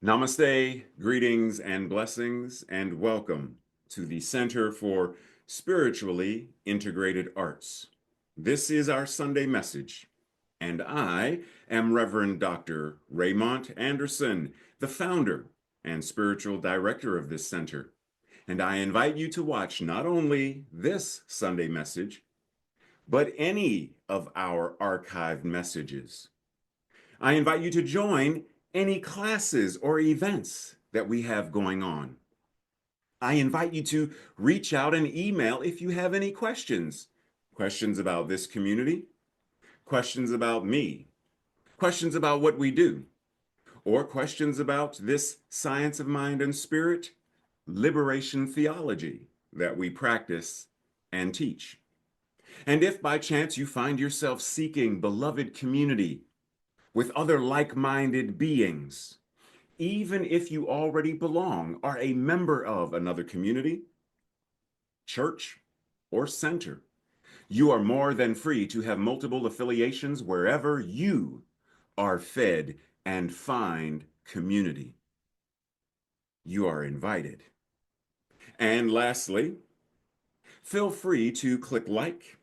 Namaste, greetings and blessings, and welcome to the Center for Spiritually Integrated Arts. This is our Sunday message, and I am Reverend Dr. Raymont Anderson, the founder and spiritual director of this center. And I invite you to watch not only this Sunday message, but any of our archived messages. I invite you to join any classes or events that we have going on. I invite you to reach out and email if you have any questions. Questions about this community, questions about me, questions about what we do, or questions about this science of mind and spirit, liberation theology that we practice and teach. And if by chance you find yourself seeking beloved community with other like-minded beings, even if you already belong, are a member of another community, church, or center, you are more than free to have multiple affiliations wherever you are fed and find community. You are invited. And lastly, feel free to click like,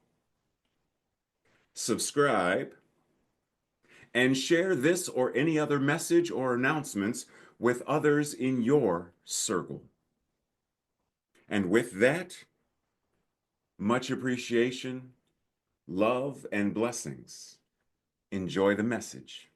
subscribe, and share this or any other message or announcements with others in your circle. And with that, much appreciation, love, and blessings. Enjoy the message.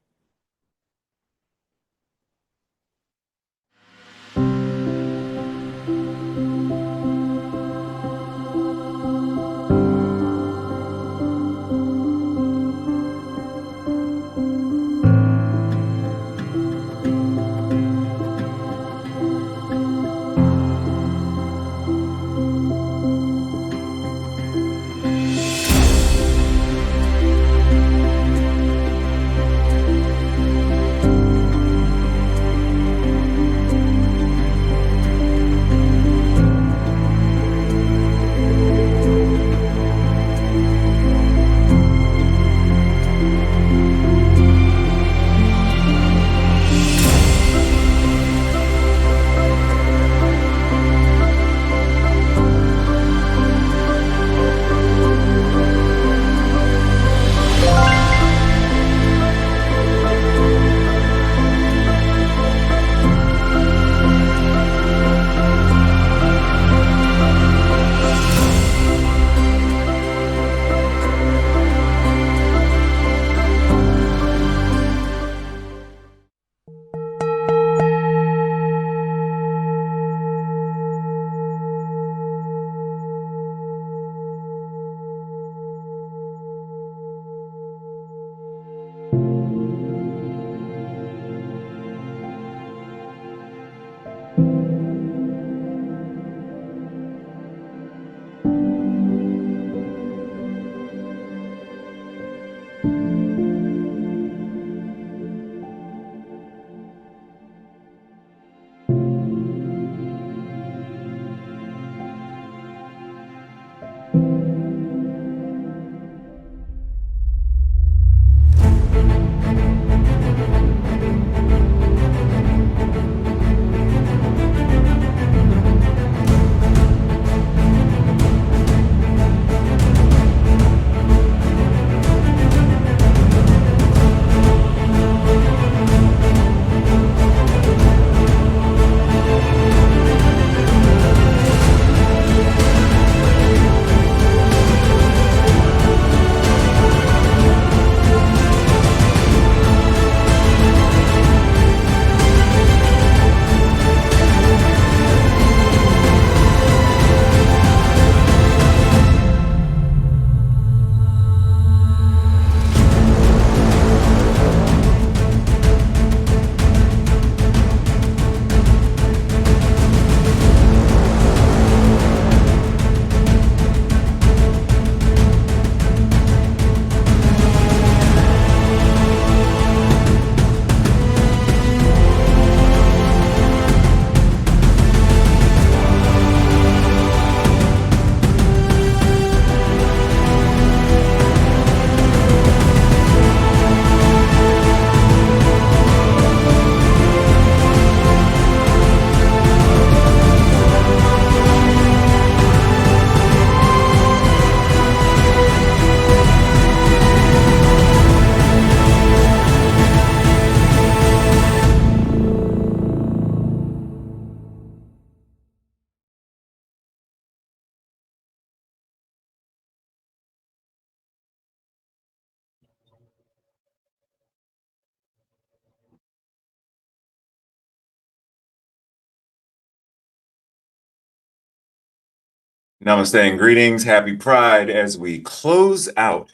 Namaste and greetings. Happy Pride as we close out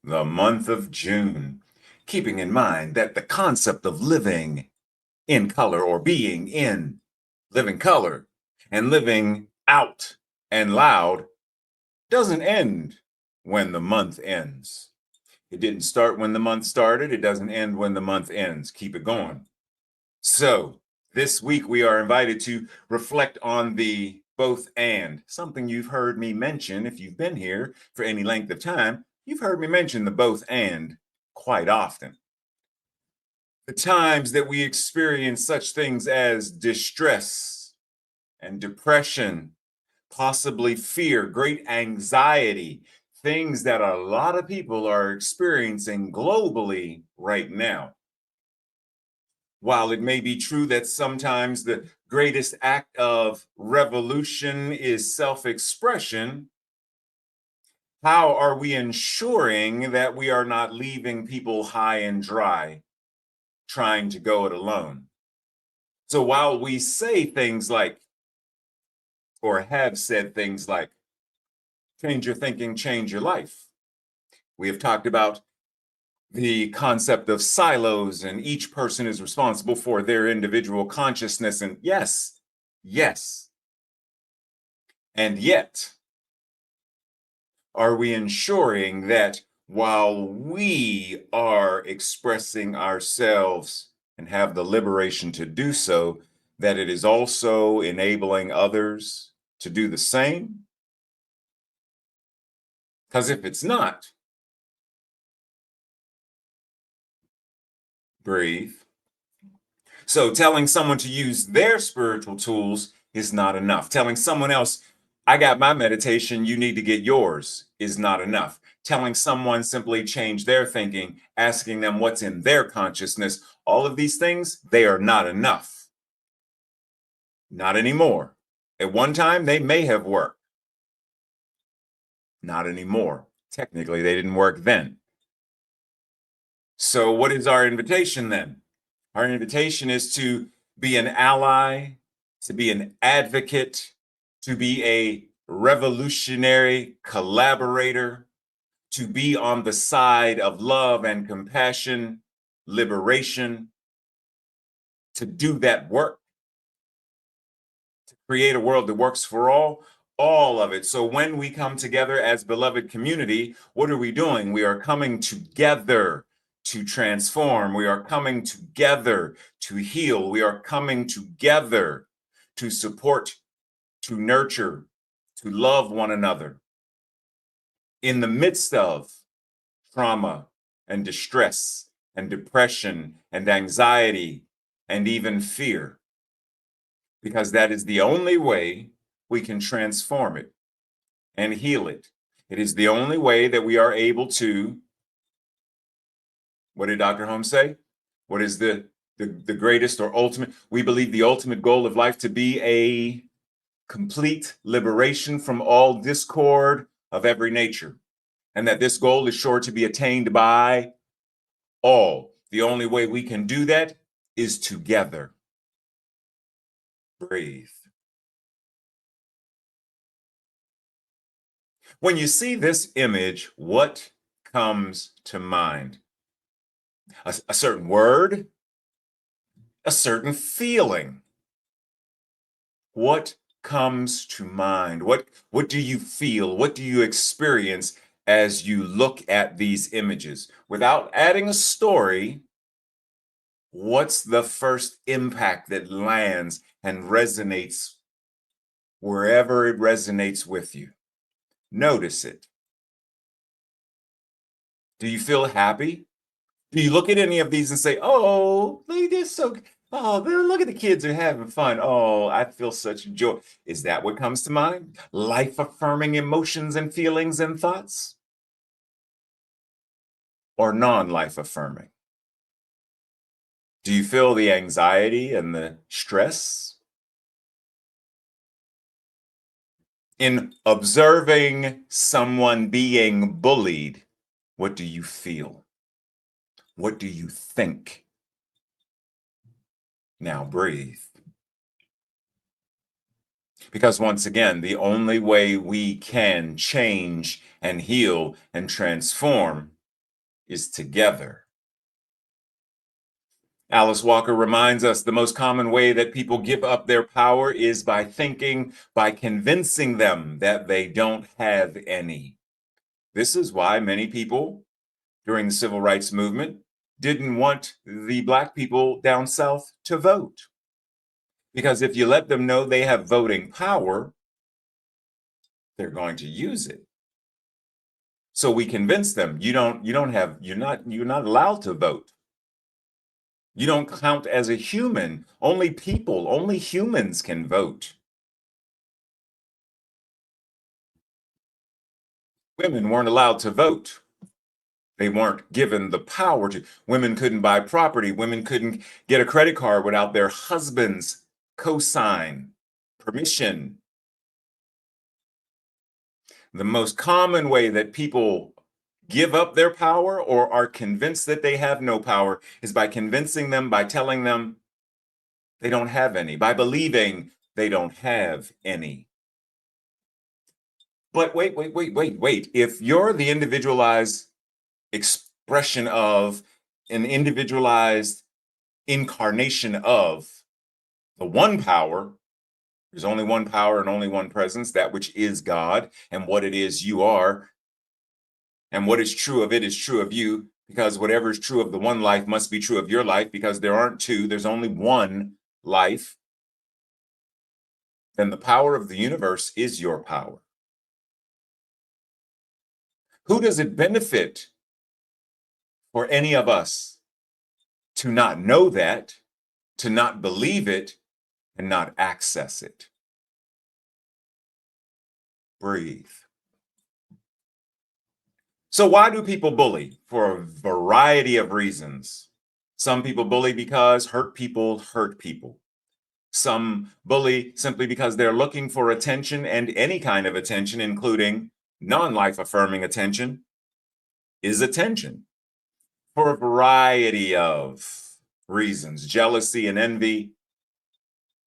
the month of June, keeping in mind that the concept of living in color or being in living color and living out and loud doesn't end when the month ends. It didn't start when the month started. It doesn't end when the month ends. Keep it going. So, this week we are invited to reflect on the both and, something you've heard me mention. If you've been here for any length of time, you've heard me mention the both and quite often. The times that we experience such things as distress and depression, possibly fear, great anxiety, things that a lot of people are experiencing globally right now. While it may be true that sometimes the greatest act of revolution is self expression, how are we ensuring that we are not leaving people high and dry trying to go it alone? So while we say things like, or have said things like, change your thinking, change your life, we have talked about the concept of silos and each person is responsible for their individual consciousness. And yes, yes. And yet, are we ensuring that while we are expressing ourselves and have the liberation to do so, that it is also enabling others to do the same? Because if it's not, breathe. So telling someone to use their spiritual tools is not enough. Telling someone else, I got my meditation, you need to get yours, is not enough. Telling someone simply change their thinking, asking them what's in their consciousness, all of these things, they are not enough. Not anymore. At one time, they may have worked. Not anymore. Technically, they didn't work then. So, what is our invitation then? Our invitation is to be an ally, to be an advocate, to be a revolutionary collaborator, to be on the side of love and compassion, liberation, to do that work, to create a world that works for all of it. So when we come together as beloved community, what are we doing? We are coming together to transform. We are coming together to heal. We are coming together to support, to nurture, to love one another in the midst of trauma and distress and depression and anxiety and even fear, because that is the only way we can transform it and heal it. It is the only way that we are able to, what did Dr. Holmes say? What is the greatest or ultimate? We believe the ultimate goal of life to be a complete liberation from all discord of every nature, and that this goal is sure to be attained by all. The only way we can do that is together. Breathe. When you see this image, what comes to mind? A certain word, a certain feeling. What comes to mind? What do you feel? What do you experience as you look at these images? Without adding a story, what's the first impact that lands and resonates wherever it resonates with you? Notice it. Do you feel happy? Do you look at any of these and say, oh, they're so, oh, look at the kids are having fun. Oh, I feel such joy. Is that what comes to mind? Life affirming emotions and feelings and thoughts? Or non life affirming? Do you feel the anxiety and the stress? In observing someone being bullied, what do you feel? What do you think? Now breathe. Because once again, the only way we can change and heal and transform is together. Alice Walker reminds us the most common way that people give up their power is by thinking, by convincing them that they don't have any. This is why many people during the civil rights movement didn't want the Black people down South to vote. Because if you let them know they have voting power, they're going to use it. So we convince them you're not allowed to vote. You don't count as a human. Only humans can vote. Women weren't allowed to vote. They weren't given the power to. Women couldn't buy property. Women couldn't get a credit card without their husband's cosign, permission. The most common way that people give up their power or are convinced that they have no power is by convincing them, by telling them they don't have any, by believing they don't have any. But wait. If you're the individualized expression of an individualized incarnation of the one power, there's only one power and only one presence, that which is God, and what it is you are, and what is true of it is true of you, because whatever is true of the one life must be true of your life, because there aren't two, there's only one life. Then the power of the universe is your power. Who does it benefit for any of us to not know that, to not believe it, and not access it? Breathe. So why do people bully? For a variety of reasons. Some people bully because hurt people hurt people. Some bully simply because they're looking for attention, and any kind of attention, including non-life affirming attention, is attention. For a variety of reasons, jealousy and envy,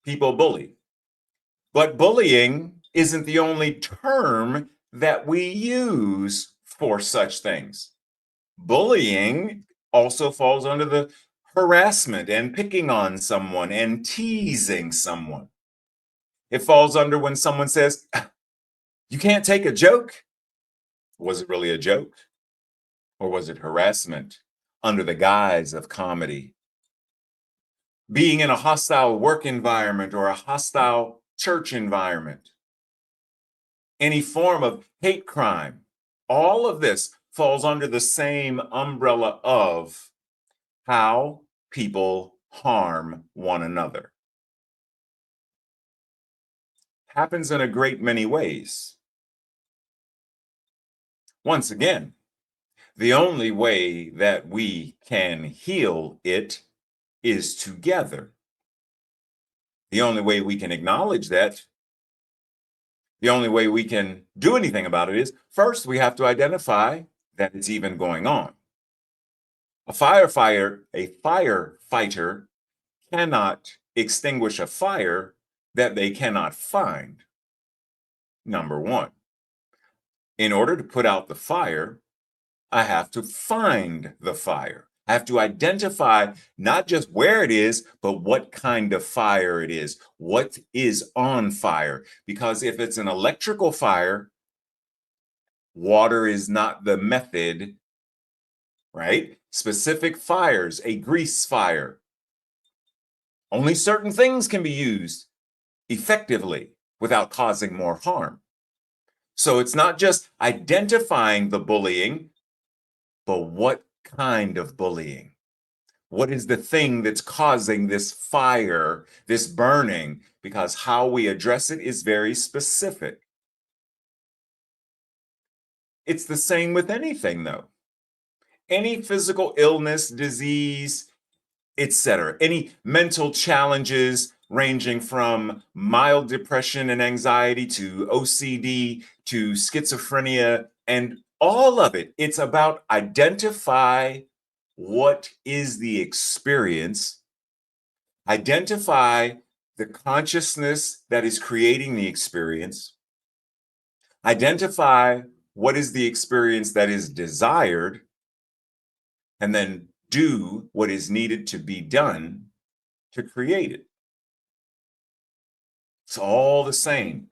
people bully. But bullying isn't the only term that we use for such things. Bullying also falls under the harassment and picking on someone and teasing someone. It falls under when someone says, "You can't take a joke." Was it really a joke? Or was it harassment under the guise of comedy? Being in a hostile work environment or a hostile church environment, any form of hate crime, all of this falls under the same umbrella of how people harm one another. Happens in a great many ways. Once again, the only way that we can heal it is together. The only way we can acknowledge that, the only way we can do anything about it is first we have to identify that it's even going on. A firefighter cannot extinguish a fire that they cannot find. Number one, in order to put out the fire, I have to find the fire. I have to identify not just where it is, but what kind of fire it is. What is on fire? Because if it's an electrical fire, water is not the method, right? Specific fires, a grease fire. Only certain things can be used effectively without causing more harm. So it's not just identifying the bullying, but what kind of bullying? What is the thing that's causing this fire, this burning? Because how we address it is very specific. It's the same with anything, though. Any physical illness, disease, etc., any mental challenges ranging from mild depression and anxiety to OCD to schizophrenia and all of it, it's about identify what is the experience, identify the consciousness that is creating the experience, identify what is the experience that is desired, and then do what is needed to be done to create it. It's all the same.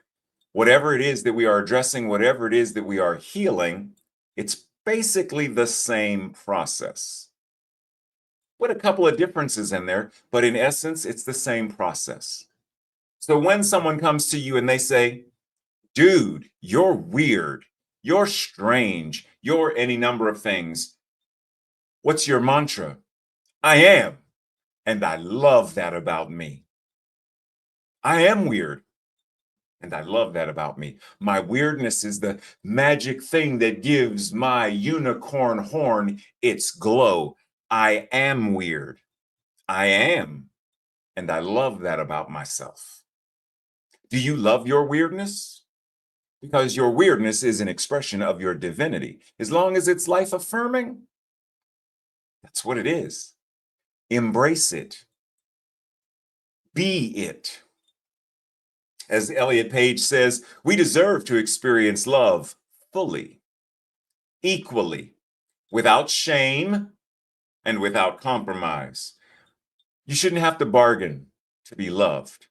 Whatever it is that we are addressing, whatever it is that we are healing, it's basically the same process with a couple of differences in there, but in essence, it's the same process. So when someone comes to you and they say, dude, you're weird, you're strange, you're any number of things, what's your mantra? I am. And I love that about me. I am weird. And I love that about me. My weirdness is the magic thing that gives my unicorn horn its glow. I am weird. I am. And I love that about myself. Do you love your weirdness? Because your weirdness is an expression of your divinity. As long as it's life affirming, that's what it is. Embrace it. Be it. As Elliot Page says, we deserve to experience love fully, equally, without shame and without compromise. You shouldn't have to bargain to be loved.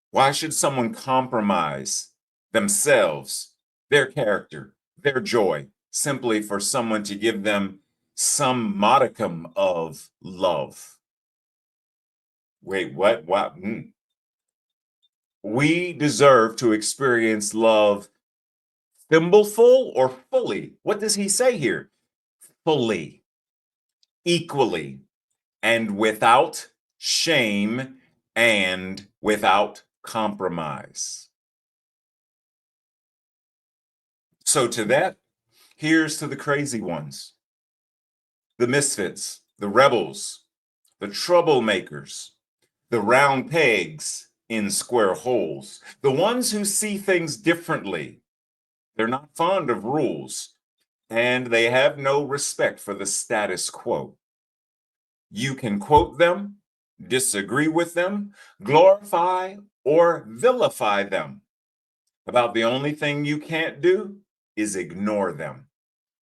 Why should someone compromise themselves, their character, their joy, simply for someone to give them some modicum of love? Wait, what? What? We deserve to experience love thimbleful or fully. What does he say here? Fully, equally, and without shame and without compromise. So to that, here's to the crazy ones, the misfits, the rebels, the troublemakers, the round pegs in square holes, the ones who see things differently. They're not fond of rules, and they have no respect for the status quo. You can quote them, disagree with them, glorify or vilify them. About the only thing you can't do is ignore them,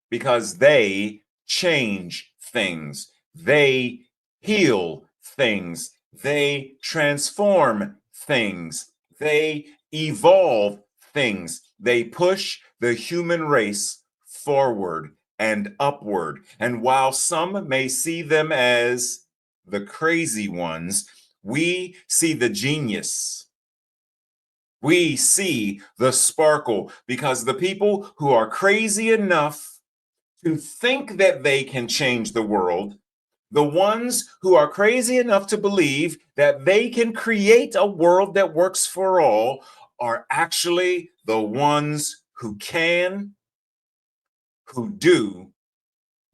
because they change things, they heal things, they transform things, they evolve things, they push the human race forward and upward. And while some may see them as the crazy ones, we see the genius. We see the sparkle, because the people who are crazy enough to think that they can change the world, the ones who are crazy enough to believe that they can create a world that works for all, are actually the ones who can, who do,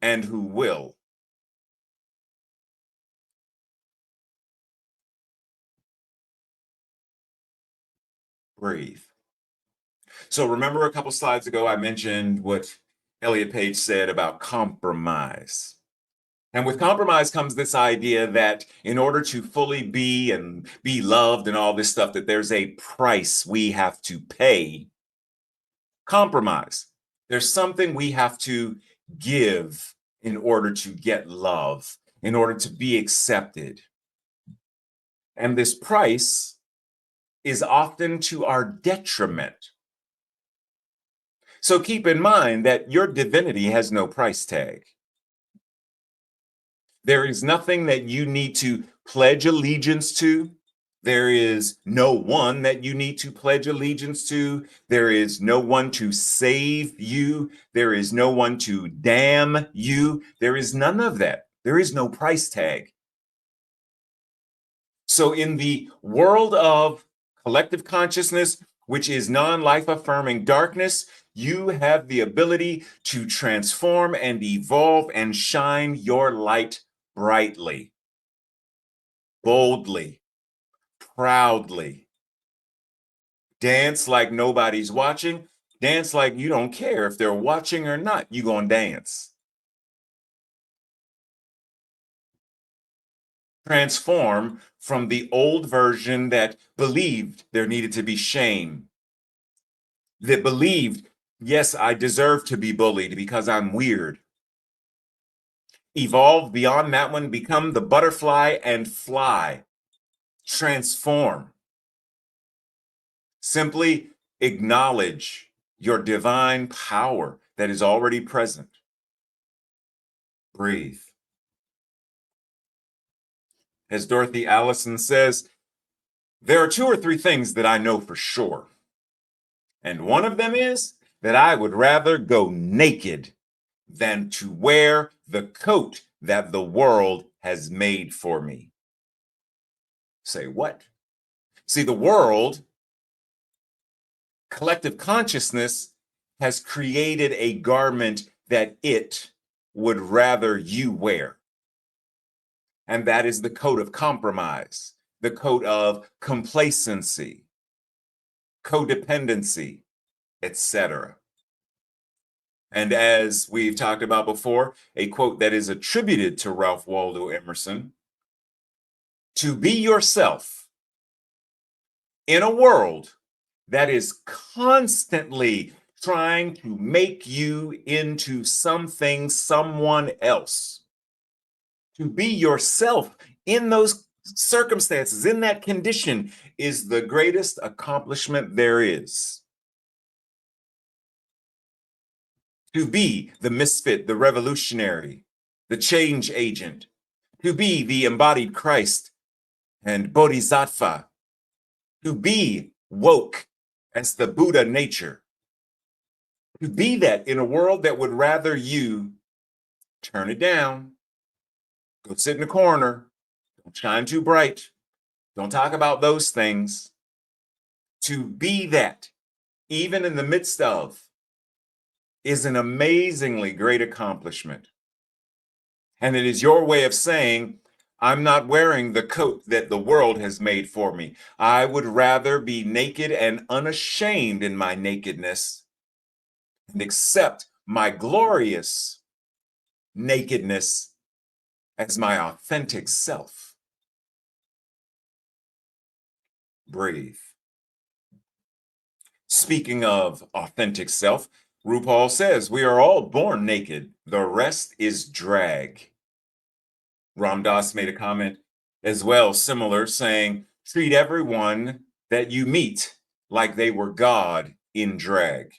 and who will. Breathe. So remember a couple slides ago, I mentioned what Elliot Page said about compromise. And with compromise comes this idea that in order to fully be and be loved and all this stuff, that there's a price we have to pay. Compromise. There's something we have to give in order to get love, in order to be accepted. And this price is often to our detriment. So keep in mind that your divinity has no price tag. There is nothing that you need to pledge allegiance to. There is no one that you need to pledge allegiance to. There is no one to save you. There is no one to damn you. There is none of that. There is no price tag. So in the world of collective consciousness, which is non-life affirming darkness, you have the ability to transform and evolve and shine your light brightly, boldly, proudly. Dance like nobody's watching. Dance like you don't care if they're watching or not. You're going to dance. Transform from the old version that believed there needed to be shame, that believed, yes, I deserve to be bullied because I'm weird. Evolve beyond that one, become the butterfly and fly. Transform. Simply acknowledge your divine power that is already present. Breathe. As Dorothy Allison says, there are 2 or 3 things that I know for sure. And one of them is that I would rather go naked than to wear the coat that the world has made for me. Say what? See, the world, collective consciousness, has created a garment that it would rather you wear. And that is the coat of compromise, the coat of complacency, codependency, etc. And as we've talked about before, a quote that is attributed to Ralph Waldo Emerson: to be yourself in a world that is constantly trying to make you into something, someone else. To be yourself in those circumstances, in that condition, is the greatest accomplishment there is. To be the misfit, the revolutionary, the change agent, to be the embodied Christ and Bodhisattva, to be woke as the Buddha nature, to be that in a world that would rather you turn it down, go sit in the corner, don't shine too bright, don't talk about those things. To be that, even in the midst of, is an amazingly great accomplishment. And it is your way of saying, I'm not wearing the coat that the world has made for me. I would rather be naked and unashamed in my nakedness and accept my glorious nakedness as my authentic self. Breathe. Speaking of authentic self, RuPaul says we are all born naked. The rest is drag. Ram Dass made a comment as well, similar, saying, treat everyone that you meet like they were God in drag.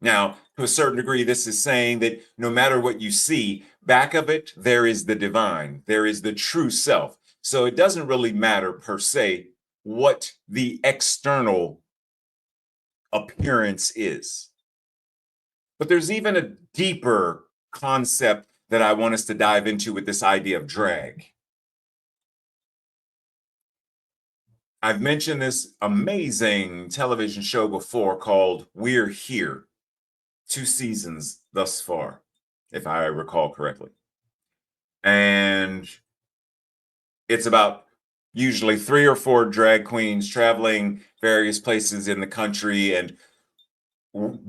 Now, to a certain degree, this is saying that no matter what you see, back of it, there is the divine, there is the true self. So it doesn't really matter per se what the external appearance is. But there's even a deeper concept that I want us to dive into with this idea of drag. I've mentioned this amazing television show before called We're Here. 2 seasons thus far, if I recall correctly. And it's about usually 3 or 4 drag queens traveling various places in the country and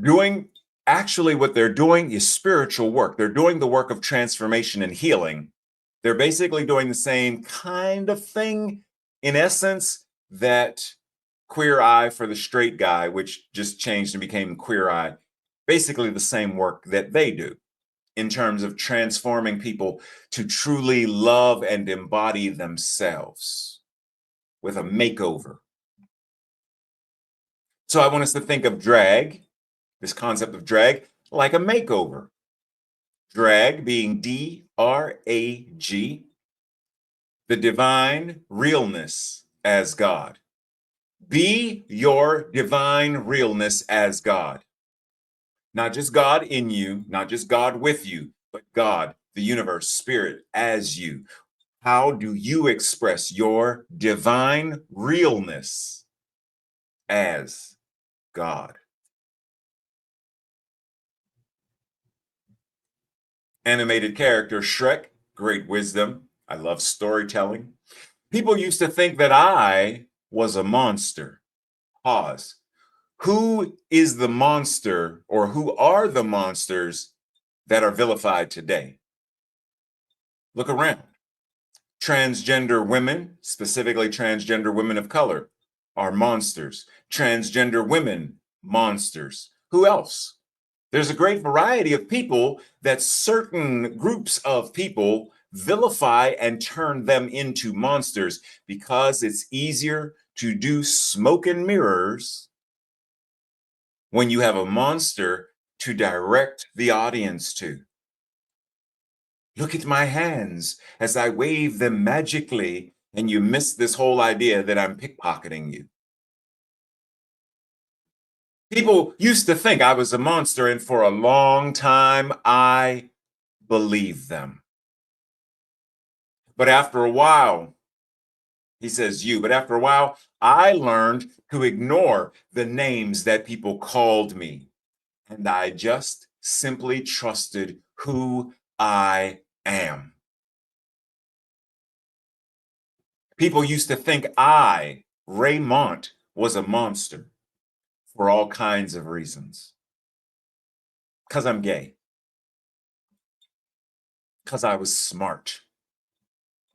doing, actually what they're doing is spiritual work. They're doing the work of transformation and healing. They're basically doing the same kind of thing, in essence, that Queer Eye for the Straight Guy, which just changed and became Queer Eye, basically the same work that they do in terms of transforming people to truly love and embody themselves with a makeover. So I want us to think of drag, this concept of drag, like a makeover. Drag being D-R-A-G, the divine realness as God. Be your divine realness as God. Not just God in you, not just God with you, but God, the universe, spirit as you. How do you express your divine realness as God? Animated character Shrek, great wisdom. I love storytelling. People used to think that I was a monster. Pause. Who is the monster, or who are the monsters that are vilified today? Look around. Transgender women, specifically transgender women of color, are monsters. Transgender women, monsters. Who else? There's a great variety of people that certain groups of people vilify and turn them into monsters because it's easier to do smoke and mirrors when you have a monster to direct the audience to. Look at my hands as I wave them magically, and you miss this whole idea that I'm pickpocketing you. People used to think I was a monster, and for a long time, I believed them. But after a while, he says you, but after a while, I learned to ignore the names that people called me. And I just simply trusted who I am. People used to think I, Raymont, was a monster for all kinds of reasons. Because I'm gay. Because I was smart.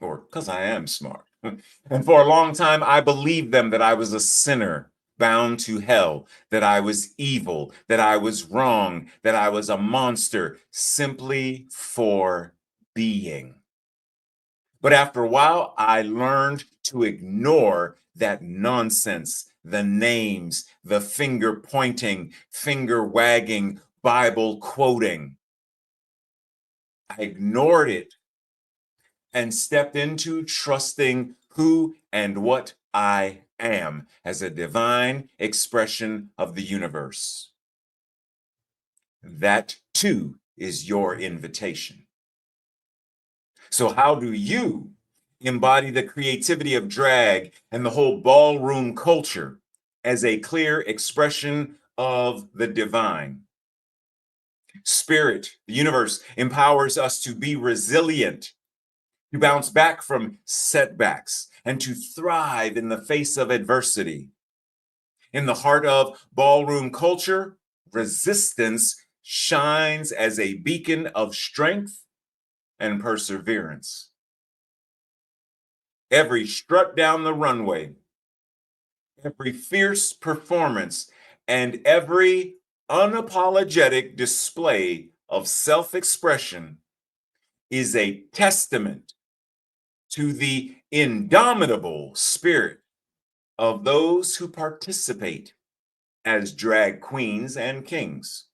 Or because I am smart. And for a long time, I believed them that I was a sinner bound to hell, that I was evil, that I was wrong, that I was a monster simply for being. But after a while, I learned to ignore that nonsense, the names, the finger pointing, finger wagging, Bible quoting. I ignored it and stepped into trusting who and what I am as a divine expression of the universe. That too is your invitation. So, how do you embody the creativity of drag and the whole ballroom culture as a clear expression of the divine? Spirit, the universe, empowers us to be resilient, to bounce back from setbacks, and to thrive in the face of adversity. In the heart of ballroom culture, resistance shines as a beacon of strength and perseverance. Every strut down the runway, every fierce performance, and every unapologetic display of self expression is a testament to the indomitable spirit of those who participate as drag queens and kings.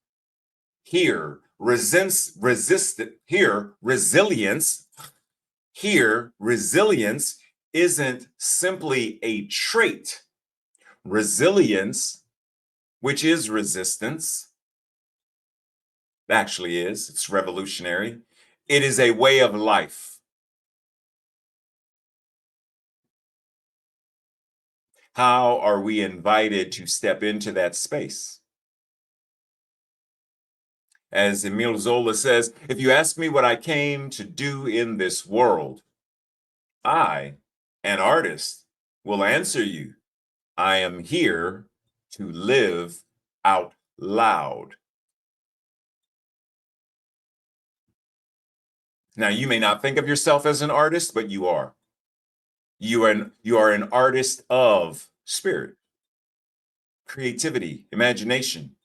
Here, resilience isn't simply a trait. Resilience, which is resistance, actually is, it's revolutionary. It is a way of life. How are we invited to step into that space? As Emile Zola says, if you ask me what I came to do in this world, I, an artist, will answer you. I am here to live out loud. Now, you may not think of yourself as an artist, but you are. You are an artist of spirit, creativity, imagination.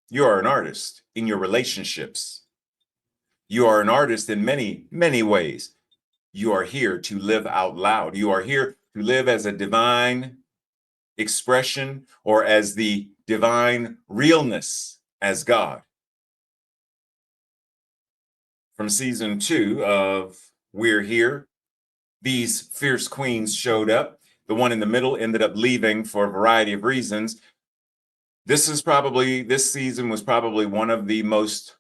You are an artist in your relationships. You are an artist in many, many ways. You are here to live out loud. You are here to live as a divine expression or as the divine realness as God. From season 2 of We're Here, these fierce queens showed up. The one in the middle ended up leaving for a variety of reasons. This season was probably one of the most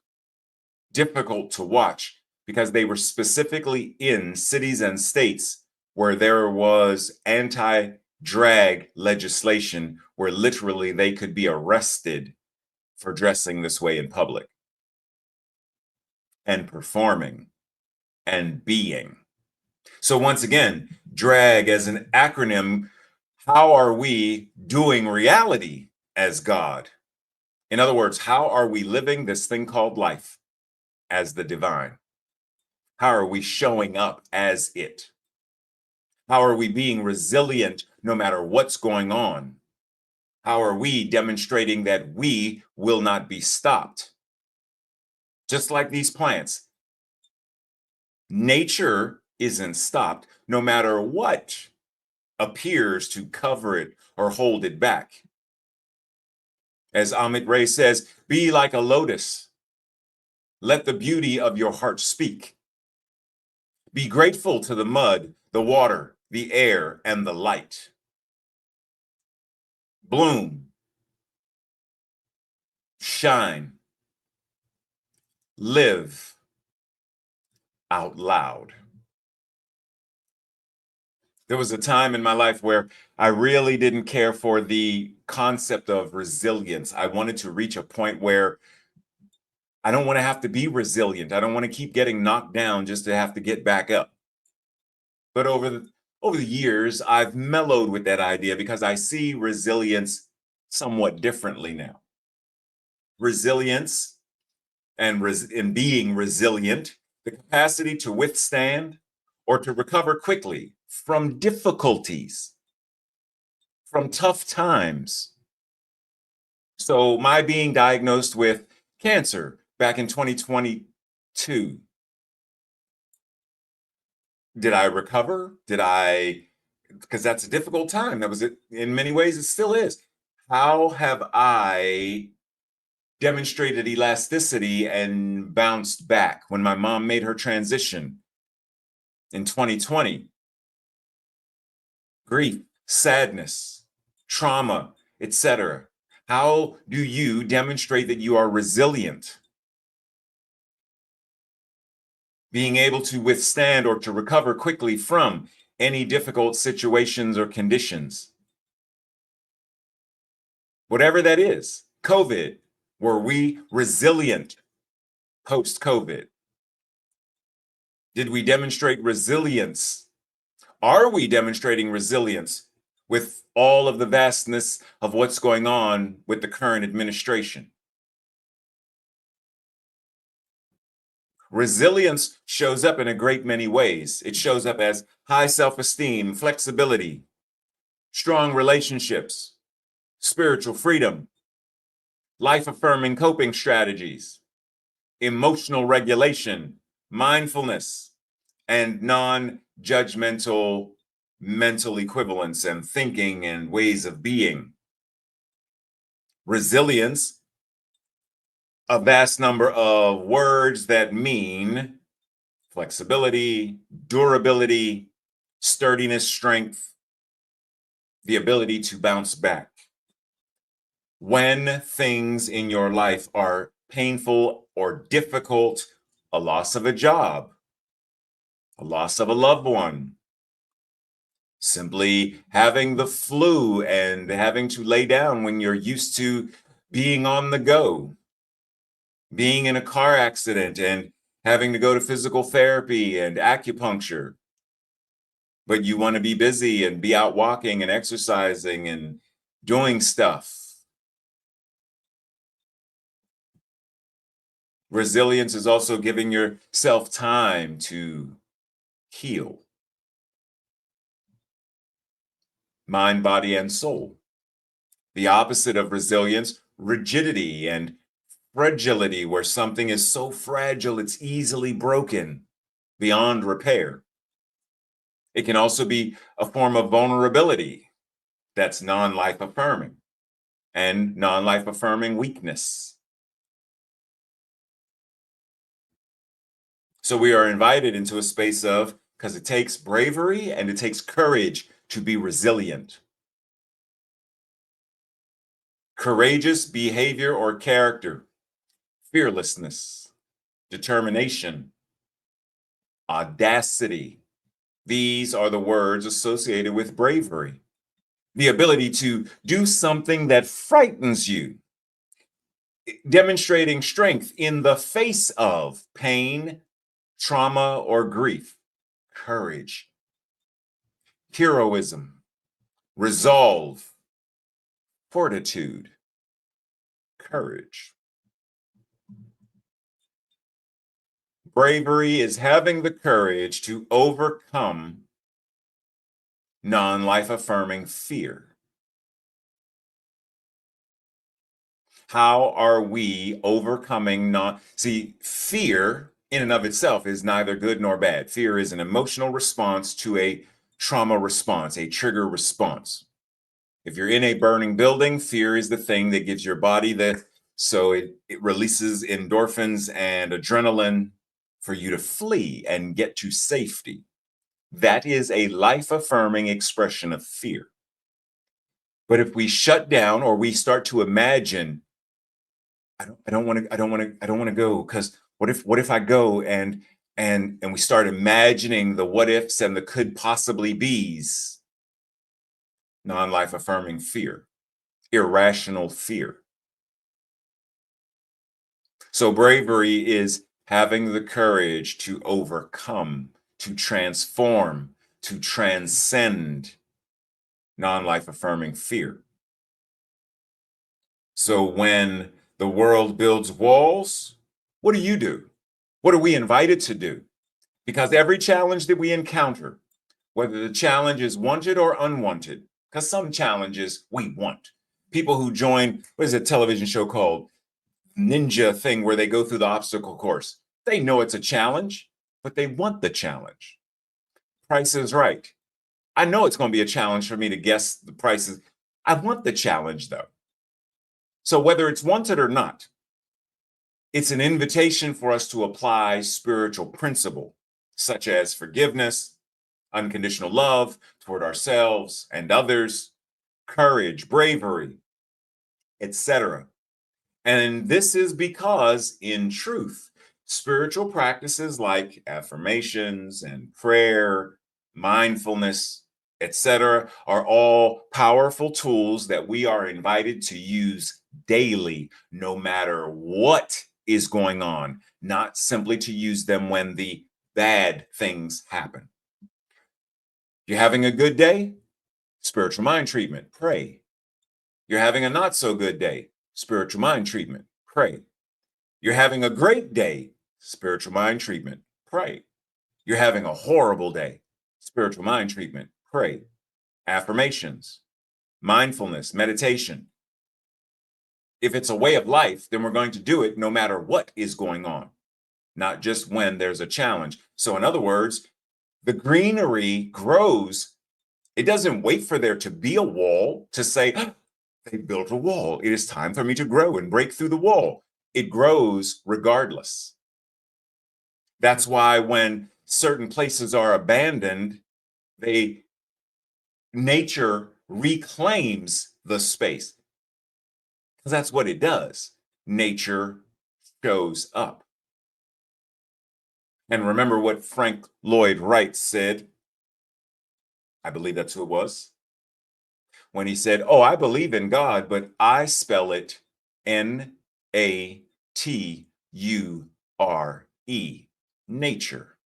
difficult to watch because they were specifically in cities and states where there was anti-drag legislation where literally they could be arrested for dressing this way in public and performing and being. So once again, drag as an acronym, how are we doing reality as God? In other words, how are we living this thing called life as the divine? How are we showing up as it? How are we being resilient no matter what's going on? How are we demonstrating that we will not be stopped? Just like these plants, nature isn't stopped no matter what appears to cover it or hold it back. As Amit Ray says, be like a lotus. Let the beauty of your heart speak. Be grateful to the mud, the water, the air, and the light. Bloom, shine, live out loud. There was a time in my life where I really didn't care for the concept of resilience. I wanted to reach a point where I don't want to have to be resilient. I don't want to keep getting knocked down just to have to get back up. But over the years, I've mellowed with that idea because I see resilience somewhat differently now. Resilience and being resilient, the capacity to withstand or to recover quickly from difficulties, from tough times. So my being diagnosed with cancer back in 2022, did I recover? Because that's a difficult time. That was it. In many ways, it still is. How have I demonstrated elasticity and bounced back when my mom made her transition in 2020? Grief, sadness, trauma, etc. How do you demonstrate that you are resilient? Being able to withstand or to recover quickly from any difficult situations or conditions. Whatever that is, COVID, were we resilient post-COVID? Did we demonstrate resilience? Are we demonstrating resilience with all of the vastness of what's going on with the current administration? Resilience shows up in a great many ways. It shows up as high self-esteem, flexibility, strong relationships, spiritual freedom, life-affirming coping strategies, emotional regulation, mindfulness, and non-judgmental mental equivalence and thinking and ways of being. Resilience, a vast number of words that mean flexibility, durability, sturdiness, strength, the ability to bounce back. When things in your life are painful or difficult, a loss of a job, a loss of a loved one, simply having the flu and having to lay down when you're used to being on the go, being in a car accident and having to go to physical therapy and acupuncture, but you want to be busy and be out walking and exercising and doing stuff. Resilience is also giving yourself time to heal, mind, body, and soul. The opposite of resilience, rigidity and fragility, where something is so fragile it's easily broken beyond repair. It can also be a form of vulnerability that's non-life affirming and non-life affirming weakness. So we are invited into a space of, because it takes bravery and it takes courage to be resilient. Courageous behavior or character, fearlessness, determination, audacity. These are the words associated with bravery. The ability to do something that frightens you, demonstrating strength in the face of pain, trauma, or grief. Courage, heroism, resolve, fortitude, courage. Bravery is having the courage to overcome non-life affirming fear. How are we overcoming fear in and of itself is neither good nor bad. Fear is an emotional response to a trauma response, a trigger response. If you're in a burning building, fear is the thing that gives your body so it releases endorphins and adrenaline for you to flee and get to safety. That is a life-affirming expression of fear. But if we shut down or we start to imagine, I don't want to go, because what if I go and we start imagining the what ifs and the could possibly be's, non-life affirming fear, irrational fear. So bravery is having the courage to overcome, to transform, to transcend non-life affirming fear. So when the world builds walls, what do you do? What are we invited to do? Because every challenge that we encounter, whether the challenge is wanted or unwanted, because some challenges we want. People who join, what is a television show called? Ninja thing where they go through the obstacle course. They know it's a challenge, but they want the challenge. Price is Right. I know it's going to be a challenge for me to guess the prices. I want the challenge though. So whether it's wanted or not, it's an invitation for us to apply spiritual principle, such as forgiveness, unconditional love toward ourselves and others, courage, bravery, etc. And this is because, in truth, spiritual practices like affirmations and prayer, mindfulness, etc., are all powerful tools that we are invited to use daily, no matter what is going on, not simply to use them when the bad things happen. You're having a good day? Spiritual mind treatment, pray. You're having a not so good day? Spiritual mind treatment, pray. You're having a great day? Spiritual mind treatment, pray. You're having a horrible day? Spiritual mind treatment, pray. Affirmations, mindfulness, meditation. If it's a way of life, then we're going to do it no matter what is going on, not just when there's a challenge. So in other words, the greenery grows. It doesn't wait for there to be a wall to say, they built a wall. It is time for me to grow and break through the wall. It grows regardless. That's why when certain places are abandoned, nature reclaims the space. Because that's what it does. Nature shows up. And remember what Frank Lloyd Wright said. I believe that's who it was. When he said, "Oh, I believe in God, but I spell it Nature, nature."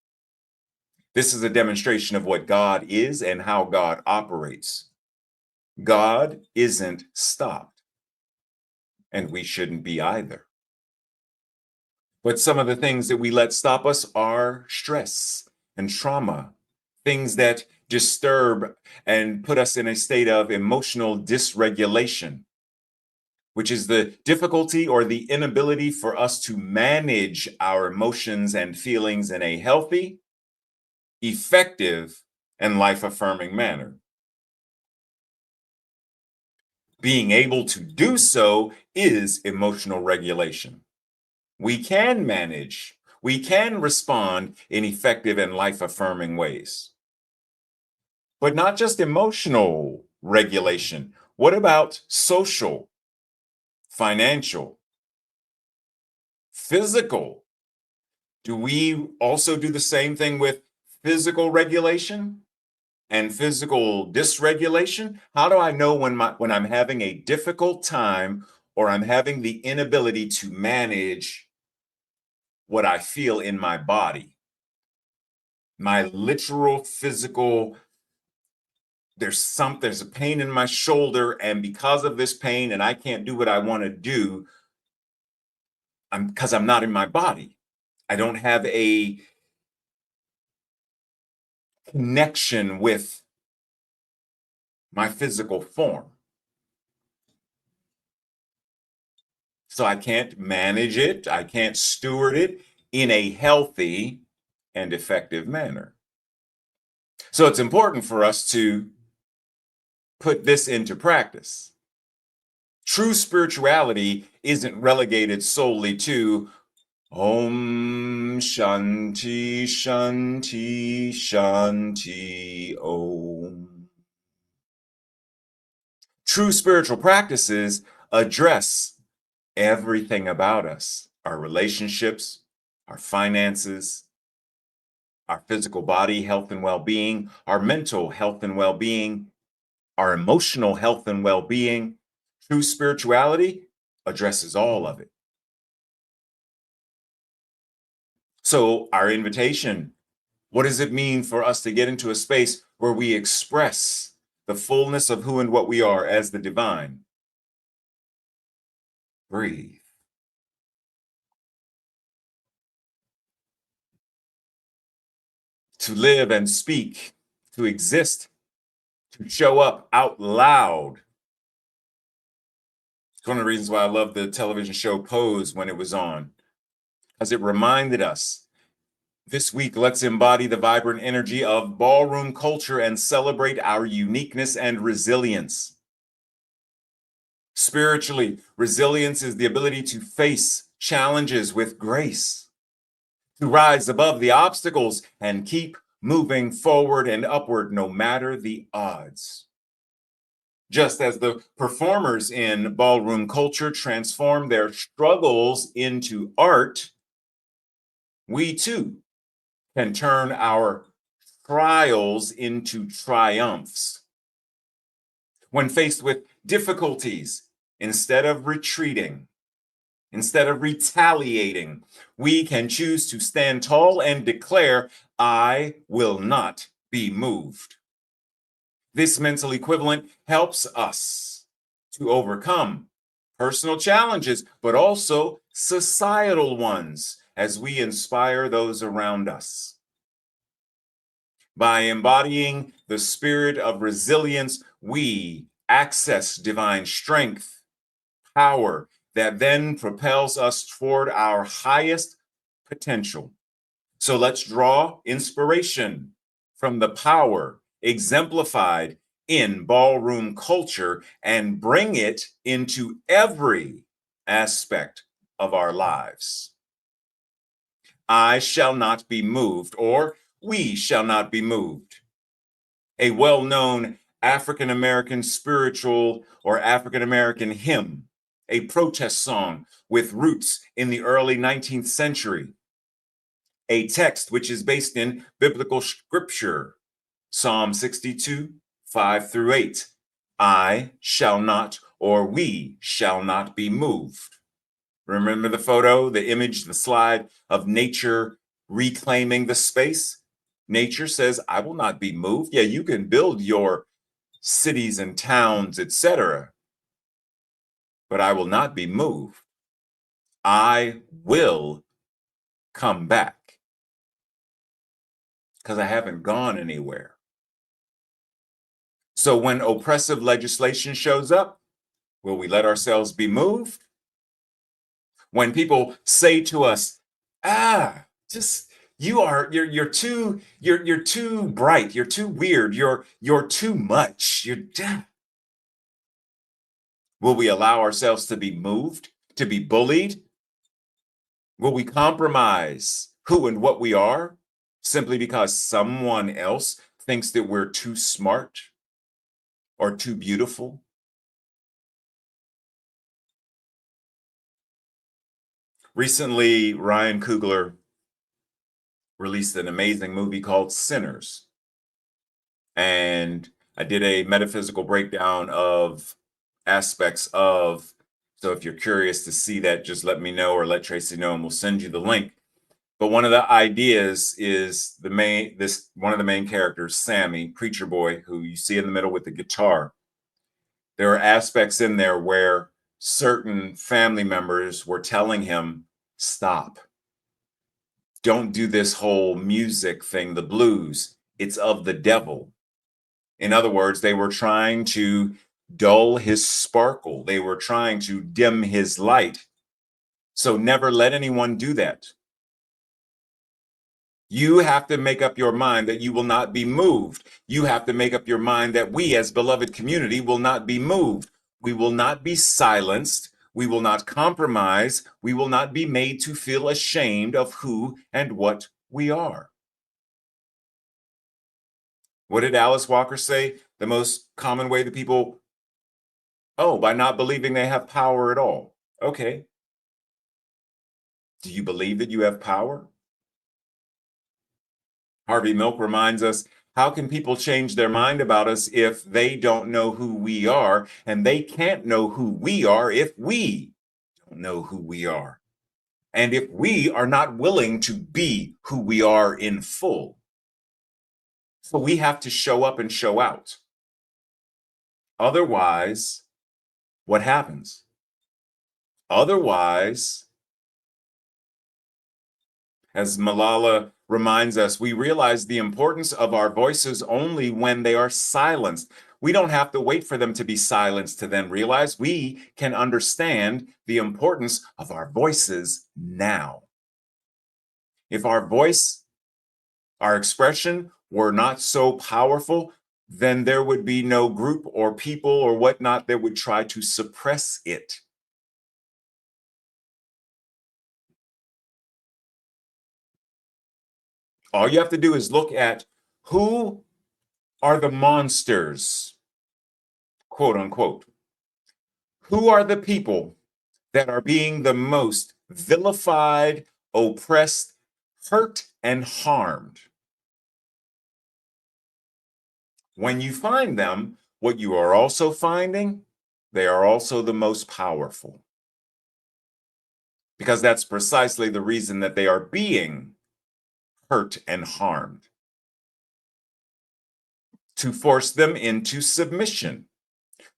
This is a demonstration of what God is and how God operates. God isn't stopped, and we shouldn't be either. But some of the things that we let stop us are stress and trauma, things that disturb and put us in a state of emotional dysregulation, which is the difficulty or the inability for us to manage our emotions and feelings in a healthy, effective, and life-affirming manner. Being able to do so is emotional regulation. We can manage, we can respond in effective and life-affirming ways. But not just emotional regulation. What about social, financial, physical? Do we also do the same thing with physical regulation and physical dysregulation? How do I know when I'm having a difficult time or I'm having the inability to manage what I feel in my body? My literal physical, there's a pain in my shoulder, and because of this pain and I can't do what I want to do, because I'm not in my body. I don't have a connection with my physical form. So I can't manage it, I can't steward it in a healthy and effective manner. So it's important for us to put this into practice. True spirituality isn't relegated solely to Om Shanti Shanti Shanti Om. True spiritual practices address everything about us, our relationships, our finances, our physical body health and well-being, our mental health and well-being, our emotional health and well-being. True spirituality addresses all of it. So our invitation, what does it mean for us to get into a space where we express the fullness of who and what we are as the divine? Breathe. To live and speak, to exist, to show up out loud. It's one of the reasons why I love the television show Pose when it was on, as it reminded us this week, let's embody the vibrant energy of ballroom culture and celebrate our uniqueness and resilience. Spiritually, resilience is the ability to face challenges with grace, to rise above the obstacles and keep moving forward and upward no matter the odds. Just as the performers in ballroom culture transform their struggles into art, we too can turn our trials into triumphs. When faced with difficulties, instead of retreating, instead of retaliating, we can choose to stand tall and declare, I will not be moved. This mental equivalent helps us to overcome personal challenges, but also societal ones as we inspire those around us. By embodying the spirit of resilience, we access divine strength, power that then propels us toward our highest potential. So let's draw inspiration from the power exemplified in ballroom culture and bring it into every aspect of our lives. I shall not be moved, or we shall not be moved. A well-known African American spiritual or African American hymn, a protest song with roots in the early 19th century, a text which is based in biblical scripture, Psalm 62, 5 through 8. I shall not, or we shall not be moved. Remember the photo, the image, the slide of nature reclaiming the space? Nature says, I will not be moved. Yeah, you can build your cities and towns, etc., but I will not be moved. I will come back because I haven't gone anywhere. So when oppressive legislation shows up, will we let ourselves be moved? When people say to us, just you're too bright, you're too weird, you're too much, will we allow ourselves to be moved, to be bullied? Will we compromise who and what we are simply because someone else thinks that we're too smart or too beautiful? Recently, Ryan Coogler released an amazing movie called Sinners. And I did a metaphysical breakdown of aspects of, so if you're curious to see that, just let me know or let Tracy know and we'll send you the link. But one of the ideas is one of the main characters, Sammy, preacher boy, who you see in the middle with the guitar. There are aspects in there where certain family members were telling him, stop. Don't do this whole music thing, the blues. It's of the devil. In other words, they were trying to dull his sparkle. They were trying to dim his light. So never let anyone do that. You have to make up your mind that you will not be moved. You have to make up your mind that we, as beloved community, will not be moved. We will not be silenced. We will not compromise. We will not be made to feel ashamed of who and what we are. What did Alice Walker say? The most common way that people, by not believing they have power at all. Okay. Do you believe that you have power? Harvey Milk reminds us, how can people change their mind about us if they don't know who we are? And they can't know who we are if we don't know who we are. And if we are not willing to be who we are in full. So we have to show up and show out. Otherwise, what happens? Otherwise, as Malala reminds us, we realize the importance of our voices only when they are silenced. We don't have to wait for them to be silenced to then realize. We can understand the importance of our voices now. If our voice, our expression were not so powerful, then there would be no group or people or whatnot that would try to suppress it. All you have to do is look at who are the monsters, quote unquote. Who are the people that are being the most vilified, oppressed, hurt, and harmed? When you find them, what you are also finding, they are also the most powerful. Because that's precisely the reason that they are being hurt and harmed. To force them into submission,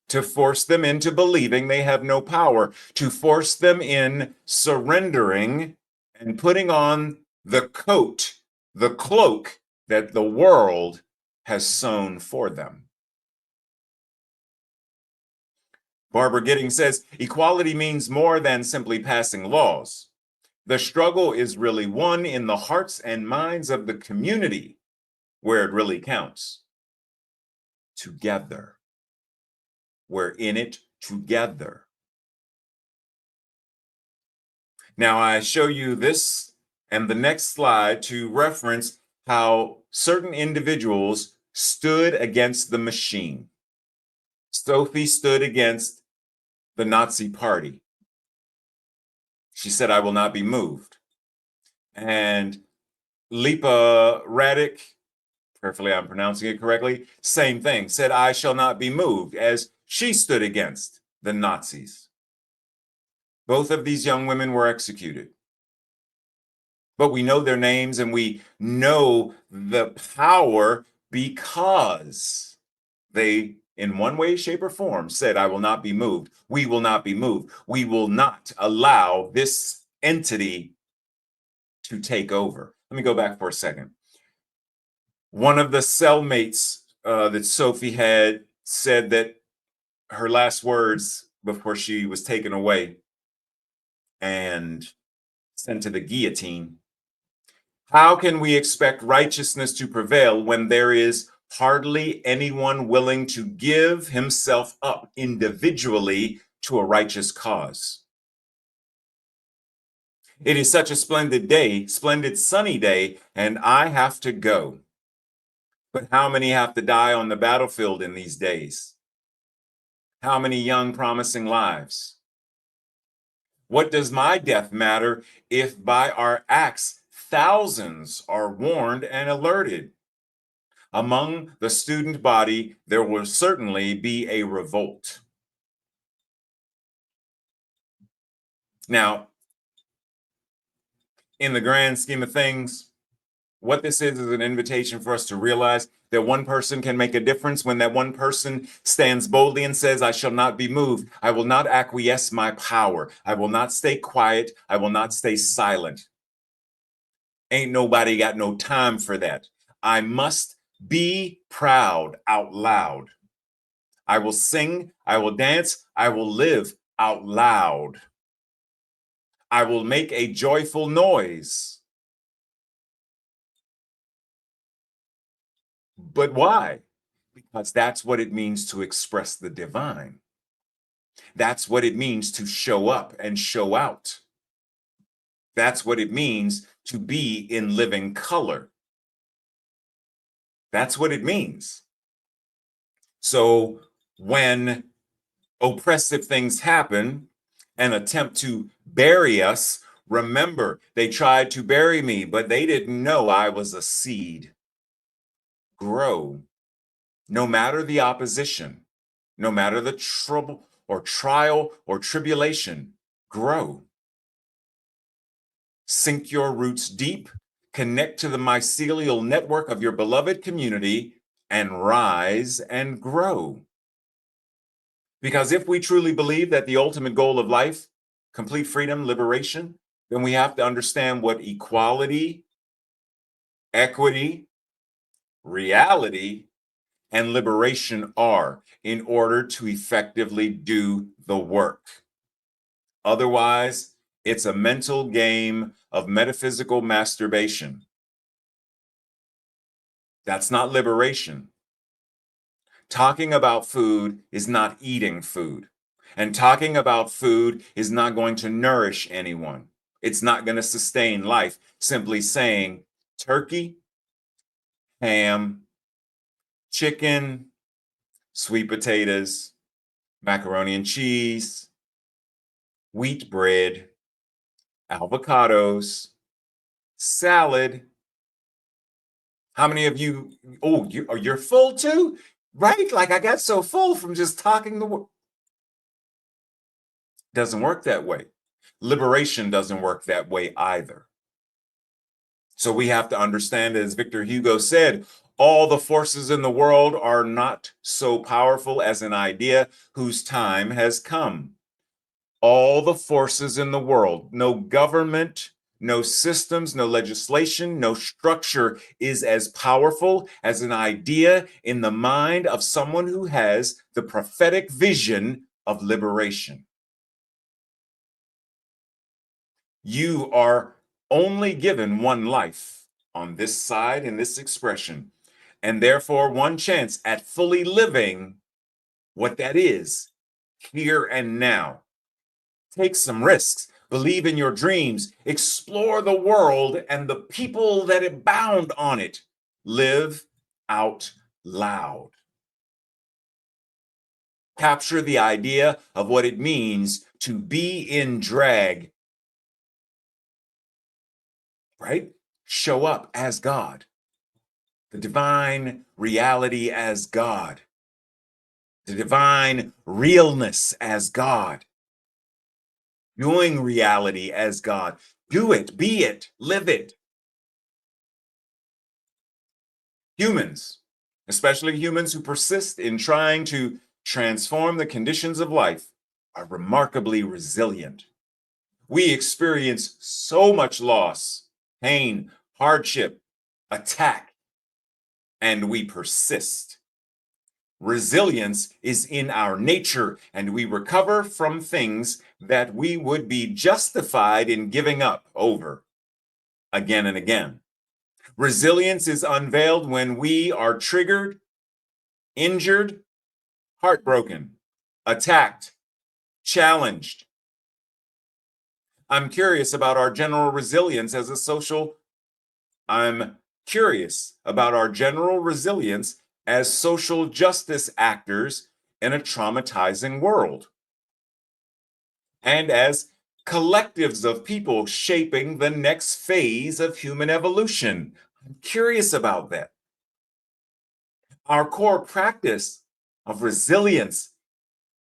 to force them into believing they have no power, to force them in surrendering and putting on the coat, the cloak that the world has sewn for them. Barbara Giddings says, equality means more than simply passing laws. The struggle is really won in the hearts and minds of the community where it really counts. Together. We're in it together. Now I show you this and the next slide to reference how certain individuals stood against the machine. Sophie stood against the Nazi Party. She said, I will not be moved. And Lipa Radic, prayerfully I'm pronouncing it correctly, same thing, said, I shall not be moved, as she stood against the Nazis. Both of these young women were executed. But we know their names and we know the power because they, in one way, shape, or form, said, I will not be moved. We will not be moved. We will not allow this entity to take over. Let me go back for a second. One of the cellmates that Sophie had said that her last words before she was taken away and sent to the guillotine. How can we expect righteousness to prevail when there is hardly anyone willing to give himself up individually to a righteous cause? It is such a splendid day, splendid sunny day, and I have to go. But how many have to die on the battlefield in these days? How many young, promising lives? What does my death matter if by our acts thousands are warned and alerted? Among the student body, there will certainly be a revolt. Now, in the grand scheme of things, what this is an invitation for us to realize that one person can make a difference when that one person stands boldly and says, I shall not be moved. I will not acquiesce my power. I will not stay quiet. I will not stay silent. Ain't nobody got no time for that. I must be proud out loud. I will sing, I will dance, I will live out loud. I will make a joyful noise. But why? Because that's what it means to express the divine. That's what it means to show up and show out. That's what it means to be in living color. That's what it means. So when oppressive things happen and attempt to bury us, remember, they tried to bury me, but they didn't know I was a seed. Grow, no matter the opposition, no matter the trouble or trial or tribulation, grow. Sink your roots deep, connect to the mycelial network of your beloved community, and rise and grow. Because if we truly believe that the ultimate goal of life, complete freedom, liberation, then we have to understand what equality, equity, reality, and liberation are in order to effectively do the work. Otherwise, it's a mental game of metaphysical masturbation. That's not liberation. Talking about food is not eating food. And talking about food is not going to nourish anyone. It's not going to sustain life. Simply saying turkey, ham, chicken, sweet potatoes, macaroni and cheese, wheat bread, avocados, salad. How many of you, oh, you're full too? Right? Like I got so full from just talking the word. Doesn't work that way. Liberation doesn't work that way either. So we have to understand, as Victor Hugo said, all the forces in the world are not so powerful as an idea whose time has come. All the forces in the world, no government, no systems, no legislation, no structure is as powerful as an idea in the mind of someone who has the prophetic vision of liberation. You are only given one life on this side in this expression, and therefore one chance at fully living what that is here and now. Take some risks, believe in your dreams, explore the world and the people that abound on it. Live out loud. Capture the idea of what it means to be in drag, right? Show up as God, the divine reality as God, the divine realness as God, doing reality as God. Do it, be it, live it. Humans, especially humans who persist in trying to transform the conditions of life, are remarkably resilient. We experience so much loss, pain, hardship, attack, and we persist. Resilience is in our nature, and we recover from things that we would be justified in giving up over again and again. Resilience is unveiled when we are triggered, injured, heartbroken, attacked, challenged. I'm curious about our general resilience as a social. I'm curious about our general resilience as social justice actors in a traumatizing world, and as collectives of people shaping the next phase of human evolution. I'm curious about that. Our core practice of resilience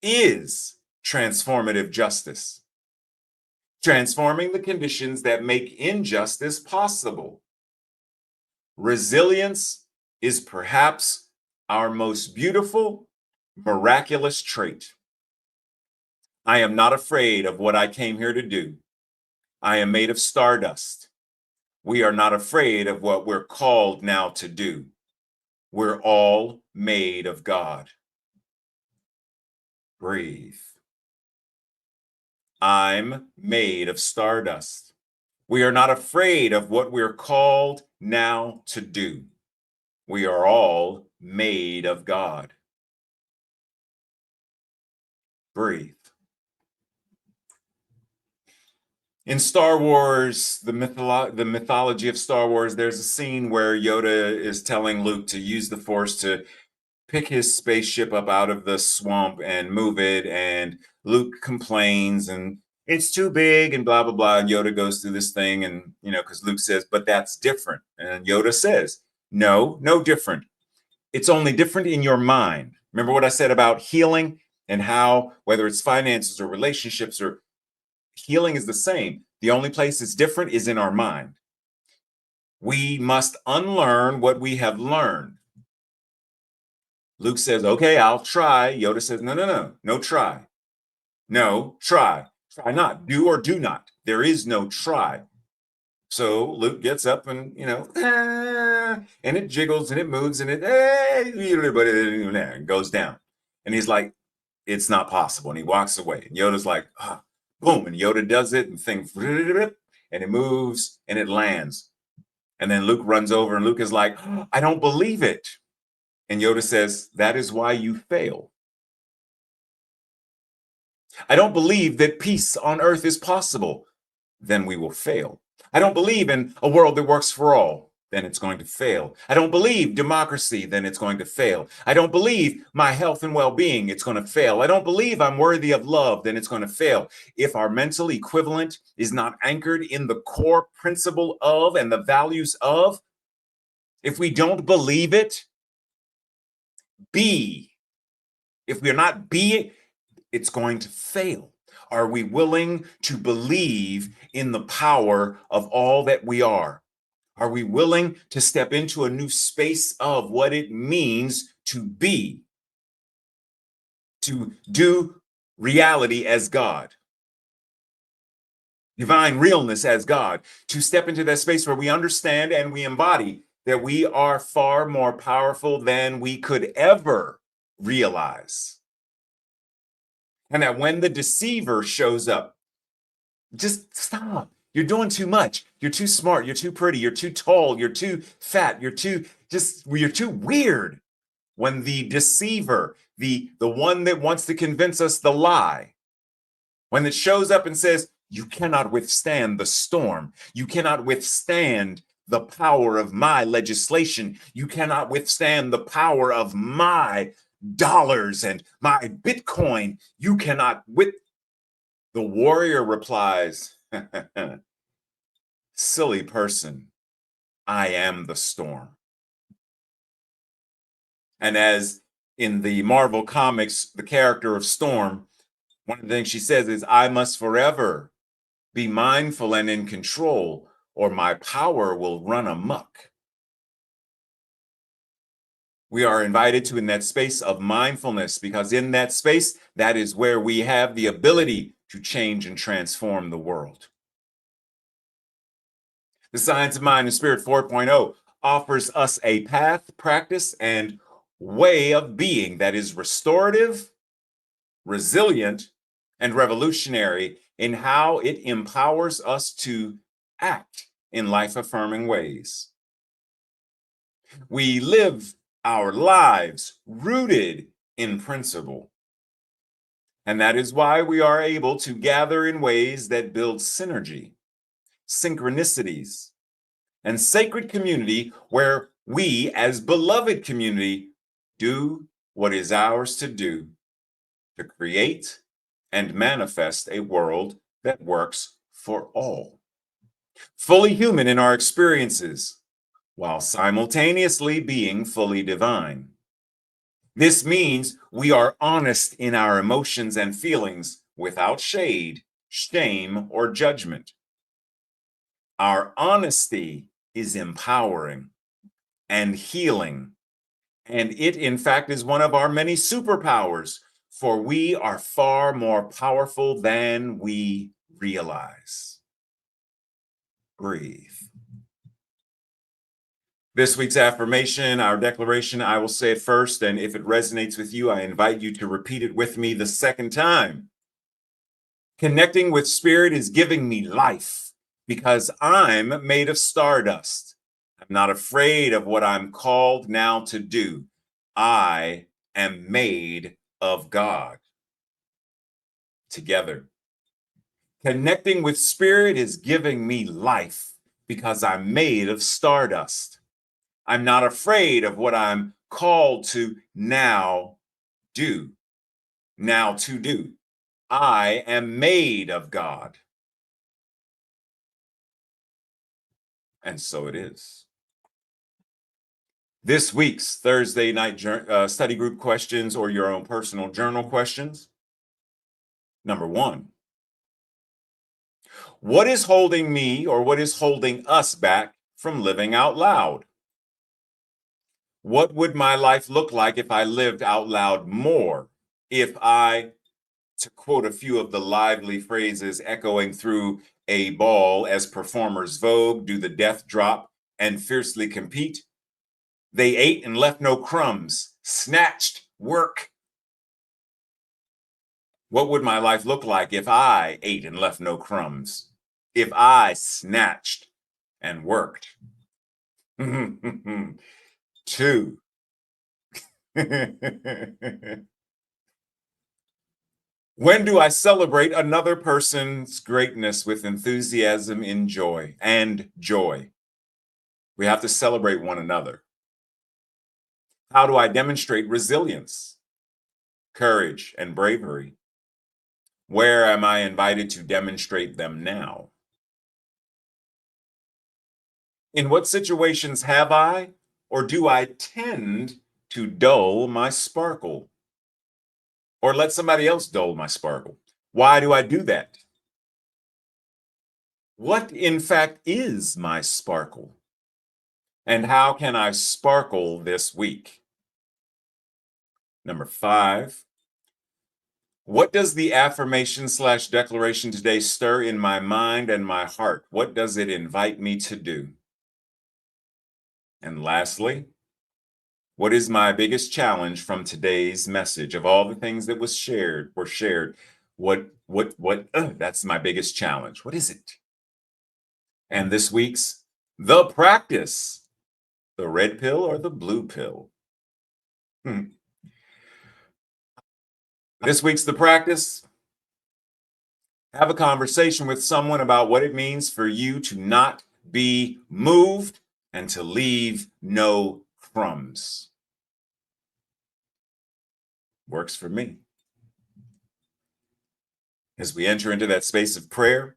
is transformative justice, transforming the conditions that make injustice possible. Resilience is perhaps our most beautiful, miraculous trait. I am not afraid of what I came here to do. I am made of stardust. We are not afraid of what we're called now to do. We're all made of God. Breathe. I'm made of stardust. We are not afraid of what we're called now to do. We are all made of God. Breathe. In Star Wars, the mythology of Star Wars, there's a scene where Yoda is telling Luke to use the Force to pick his spaceship up out of the swamp and move it. And Luke complains and it's too big and blah, blah, blah. And Yoda goes through this thing and, because Luke says, but that's different. And Yoda says, no, no different. It's only different in your mind. Remember what I said about healing and how, whether it's finances or relationships or healing is the same. The only place it's different is in our mind. We must unlearn what we have learned. Luke says, okay, I'll try. Yoda says, no, no, no, no try. No, try. Try not. Do or do not. There is no try. So Luke gets up and, and it jiggles and it moves and it goes down. And he's like, it's not possible. And he walks away. And Yoda's like, boom. And Yoda does it and things, and it moves and it lands. And then Luke runs over and Luke is like, I don't believe it. And Yoda says, that is why you fail. I don't believe that peace on earth is possible. Then we will fail. I don't believe in a world that works for all. Then it's going to fail. I don't believe democracy. Then it's going to fail. I don't believe my health and well-being. It's going to fail. I don't believe I'm worthy of love. Then it's going to fail. If our mental equivalent is not anchored in the core principle of and the values of, if we don't believe it, be. If we're not being, it's going to fail. Are we willing to believe in the power of all that we are? Are we willing to step into a new space of what it means to be, to do reality as God, divine realness as God, to step into that space where we understand and we embody that we are far more powerful than we could ever realize? And that when the deceiver shows up, just stop. You're doing too much. You're too smart. You're too pretty. You're too tall. You're too fat. You're too weird. When the deceiver, the one that wants to convince us the lie, when it shows up and says, you cannot withstand the storm. You cannot withstand the power of my legislation. You cannot withstand the power of my dollars and my Bitcoin. You cannot The warrior replies, silly person, I am the storm. And as in the Marvel comics, the character of Storm, one of the things she says is, I must forever be mindful and in control, or my power will run amok. We are invited to in that space of mindfulness, because in that space, that is where we have the ability to change and transform the world. The Science of Mind and Spirit 4.0 offers us a path, practice, and way of being that is restorative, resilient, and revolutionary in how it empowers us to act in life-affirming ways. We live our lives rooted in principle. And that is why we are able to gather in ways that build synergy, synchronicities, and sacred community, where we as beloved community do what is ours to do, to create and manifest a world that works for all. Fully human in our experiences, while simultaneously being fully divine. This means we are honest in our emotions and feelings without shade, shame, or judgment. Our honesty is empowering and healing, and it, in fact, is one of our many superpowers, for we are far more powerful than we realize. Breathe. This week's affirmation, our declaration, I will say it first, and if it resonates with you, I invite you to repeat it with me the second time. Connecting with spirit is giving me life because I'm made of stardust. I'm not afraid of what I'm called now to do. I am made of God. Together. Connecting with spirit is giving me life because I'm made of stardust. I'm not afraid of what I'm called to now do. Now to do. I am made of God. And so it is. This week's Thursday night study group questions or your own personal journal questions. Number 1. What is holding me or what is holding us back from living out loud? What would my life look like if I lived out loud more? If I, to quote a few of the lively phrases echoing through a ball as performers vogue, do the death drop, and fiercely compete. They ate and left no crumbs, snatched work. What would my life look like if I ate and left no crumbs? If I snatched and worked? 2. When do I celebrate another person's greatness with enthusiasm and joy? We have to celebrate one another. How do I demonstrate resilience, courage, and bravery? Where am I invited to demonstrate them now? In what situations have I or do I tend to dull my sparkle? Or let somebody else dull my sparkle? Why do I do that? What, in fact, is my sparkle? And how can I sparkle this week? Number 5, what does the affirmation/declaration today stir in my mind and my heart? What does it invite me to do? And lastly, what is my biggest challenge from today's message? Of all the things that were shared, that's my biggest challenge. What is it? And this week's the practice, the red pill or the blue pill? This week's the practice. Have a conversation with someone about what it means for you to not be moved and to leave no crumbs. Works for me. As we enter into that space of prayer,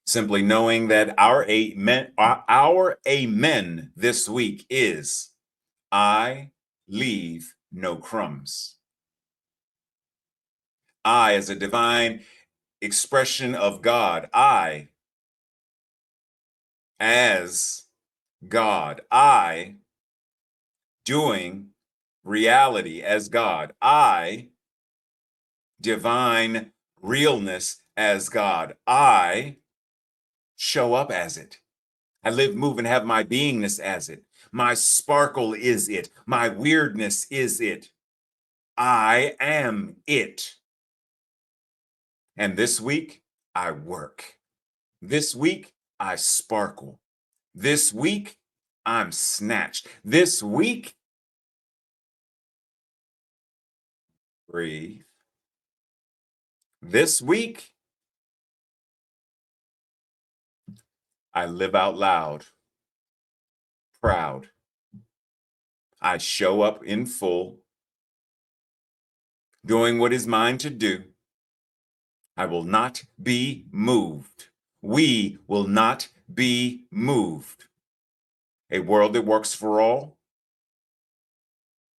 simply knowing that our amen this week is, I leave no crumbs. I, as a divine expression of God, I, as God, I, doing reality as God, I, divine realness as God, I show up as it. I live, move, and have my beingness as it. My sparkle is it. My weirdness is it. I am it. And this week, I work. This week, I sparkle. This week, I'm snatched. This week, breathe. This week, I live out loud, proud. I show up in full, doing what is mine to do. I will not be moved. We will not be moved. A world that works for all,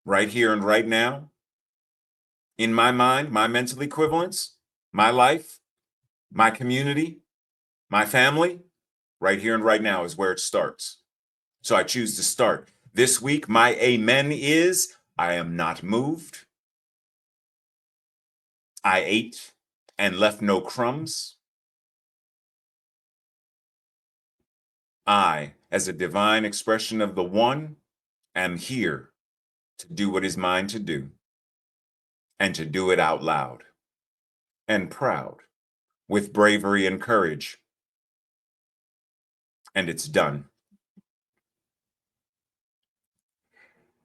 right here and right now. In my mind, my mental equivalence, my life, my community, my family, right here and right now is where it starts. So I choose to start. This week, my amen is, I am not moved. I ate and left no crumbs. I, as a divine expression of the One, am here to do what is mine to do, and to do it out loud and proud, with bravery and courage. And it's done.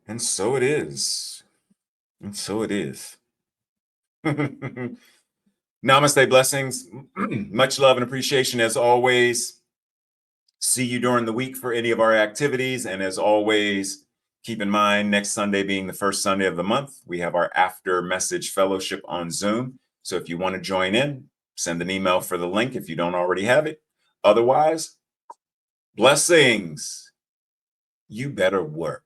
And so it is. And so it is. Namaste, blessings. Much love and appreciation as always. See you during the week for any of our activities. And as always, keep in mind, next Sunday being the first Sunday of the month, we have our after message fellowship on Zoom. So if you want to join in, send an email for the link if you don't already have it. Otherwise, blessings. You better work.